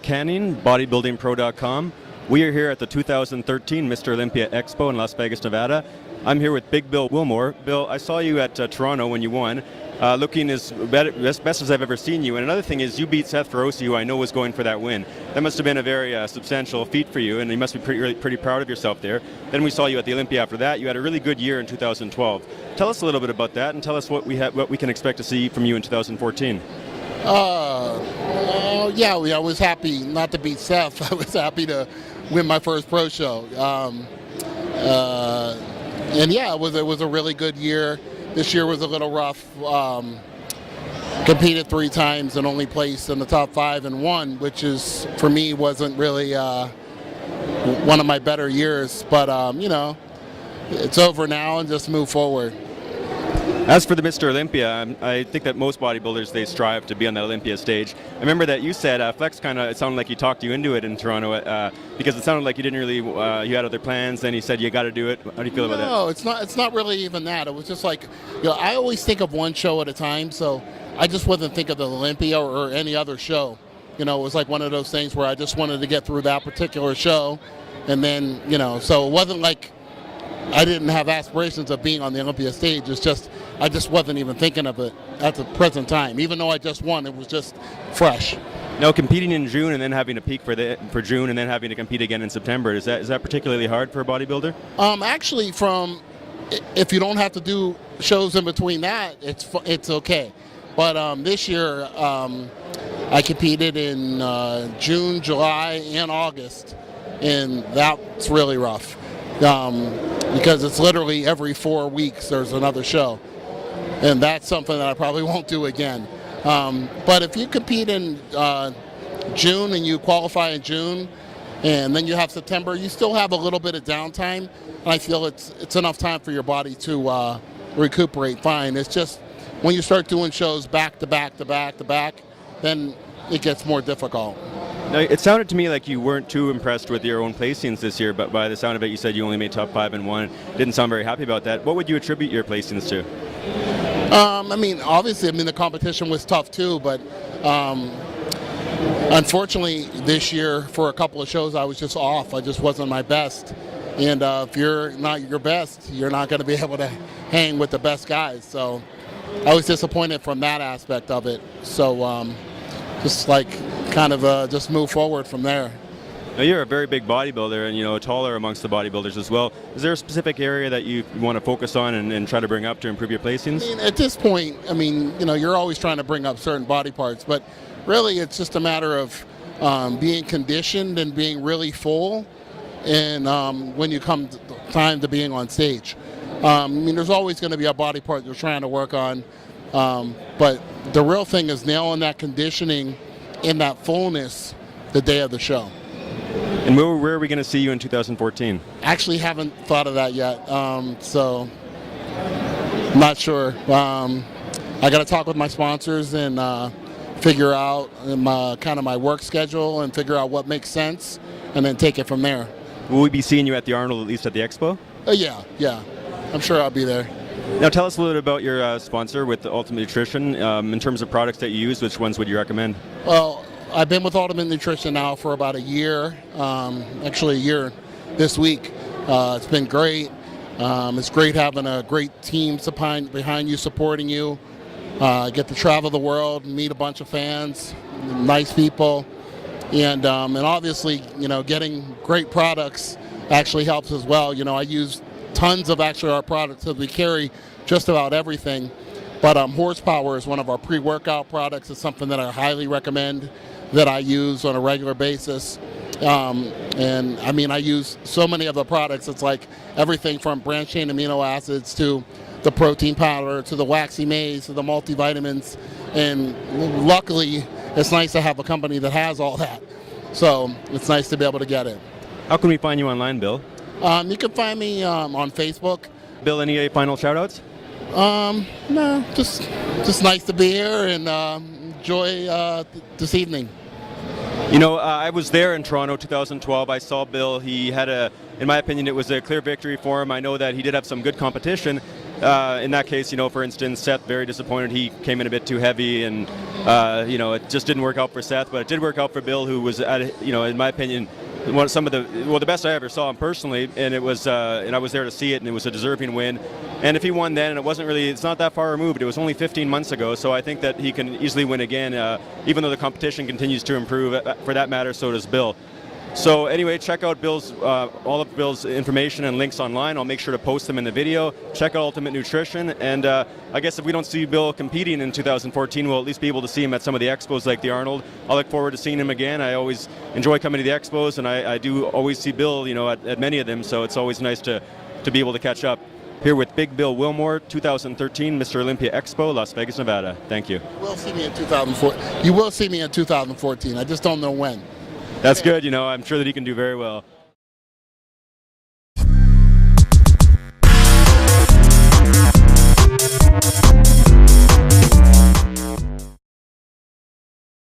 Canning, bodybuildingpro.com. We are here at the 2013 Mr. Olympia Expo in Las Vegas, Nevada. I'm here with Big Bill Wilmore. Bill, I saw you at Toronto when you won, looking as best as I've ever seen you. And another thing is you beat Seth Feroce, who I know was going for that win. That must have been a very substantial feat for you, and you must be pretty proud of yourself there. Then we saw you at the Olympia after that. You had a really good year in 2012. Tell us a little bit about that, and tell us what we can expect to see from you in 2014. Yeah, I was happy not to beat Seth. I was happy to win my first pro show. And yeah, it was a really good year. This year was a little rough. Competed 3 times and only placed in the top 5 and won, which is, for me, wasn't really one of my better years. But, you know, it's over now and just move forward. As for the Mr. Olympia, I think that most bodybuilders, they strive to be on that Olympia stage. I remember that you said, Flex it sounded like he talked you into it in Toronto, because it sounded like you didn't really, you had other plans, then he said you got to do it. How do you feel about that? No, it's not really even that. It was just like, you know, I always think of one show at a time, so I just wasn't thinking of the Olympia or any other show. You know, it was like one of those things where I just wanted to get through that particular show, and then, you know, so it wasn't like I didn't have aspirations of being on the Olympia stage. It's just, I just wasn't even thinking of it at the present time. Even though I just won, it was just fresh. Now, competing in June and then having to peak for June and then having to compete again in September, is that particularly hard for a bodybuilder? Actually, if you don't have to do shows in between that, it's okay. But this year, I competed in June, July, and August, and that's really rough. Because it's literally every 4 weeks there's another show, and that's something that I probably won't do again. But if you compete in June and you qualify in June, and then you have September, you still have a little bit of downtime, and I feel it's enough time for your body to recuperate fine. It's just when you start doing shows back to back to back to back, then it gets more difficult. Now, it sounded to me like you weren't too impressed with your own placings this year, but by the sound of it, you said you only made top 5 and 1. Didn't sound very happy about that. What would you attribute your placings to? I mean, obviously, the competition was tough too, but unfortunately, this year, for a couple of shows, I was just off. I just wasn't my best. And if you're not your best, you're not going to be able to hang with the best guys. So I was disappointed from that aspect of it. So just like kind of just move forward from there. Now, you're a very big bodybuilder and, you know, taller amongst the bodybuilders as well. Is there a specific area that you want to focus on and try to bring up to improve your placings? I mean, at this point, I mean, you know, you're always trying to bring up certain body parts, but really it's just a matter of being conditioned and being really full, and when you come time to being on stage. I mean, there's always going to be a body part you're trying to work on, but the real thing is nailing that conditioning in that fullness the day of the show. And where are we going to see you in 2014? Actually haven't thought of that yet, so I'm not sure. I got to talk with my sponsors and figure out kind of my work schedule and figure out what makes sense, and then take it from there. Will we be seeing you at the Arnold, at least at the Expo? Yeah. I'm sure I'll be there. Now tell us a little bit about your sponsor with the Ultimate Nutrition. In terms of products that you use, which ones would you recommend? Well, I've been with Ultimate Nutrition now for about a year, actually a year this week. It's been great. It's great having a great team behind you, supporting you. Get to travel the world, meet a bunch of fans, nice people, and obviously, you know, getting great products actually helps as well. You know, I use tons of actually our products that we carry just about everything, but Horsepower is one of our pre-workout products. It's something that I highly recommend, that I use on a regular basis. And I mean, I use so many of the products. It's like everything from branched chain amino acids to the protein powder to the waxy maize to the multivitamins, and luckily it's nice to have a company that has all that, so it's nice to be able to get it. How can we find you online, Bill? You can find me on Facebook. Bill, any final shout-outs? No, just nice to be here and enjoy this evening. You know, I was there in Toronto 2012. I saw Bill. He had in my opinion, it was a clear victory for him. I know that he did have some good competition. in that case, for instance, Seth very disappointed. He came in a bit too heavy, and it just didn't work out for Seth. But it did work out for Bill, who was in my opinion, the best I ever saw him personally, and it was and I was there to see it, and it was a deserving win. And if he won then, and it's not that far removed. It was only 15 months ago, so I think that he can easily win again, even though the competition continues to improve. For that matter, so does Bill. So anyway, check out all of Bill's information and links online. I'll make sure to post them in the video. Check out Ultimate Nutrition, and I guess if we don't see Bill competing in 2014, we'll at least be able to see him at some of the expos like the Arnold. I look forward to seeing him again. I always enjoy coming to the expos, and I do always see Bill, at many of them. So it's always nice to be able to catch up. Here with Big Bill Wilmore, 2013 Mr. Olympia Expo, Las Vegas, Nevada. Thank you. You will see me in 2014. You will see me in 2014. I just don't know when. That's good. I'm sure that he can do very well.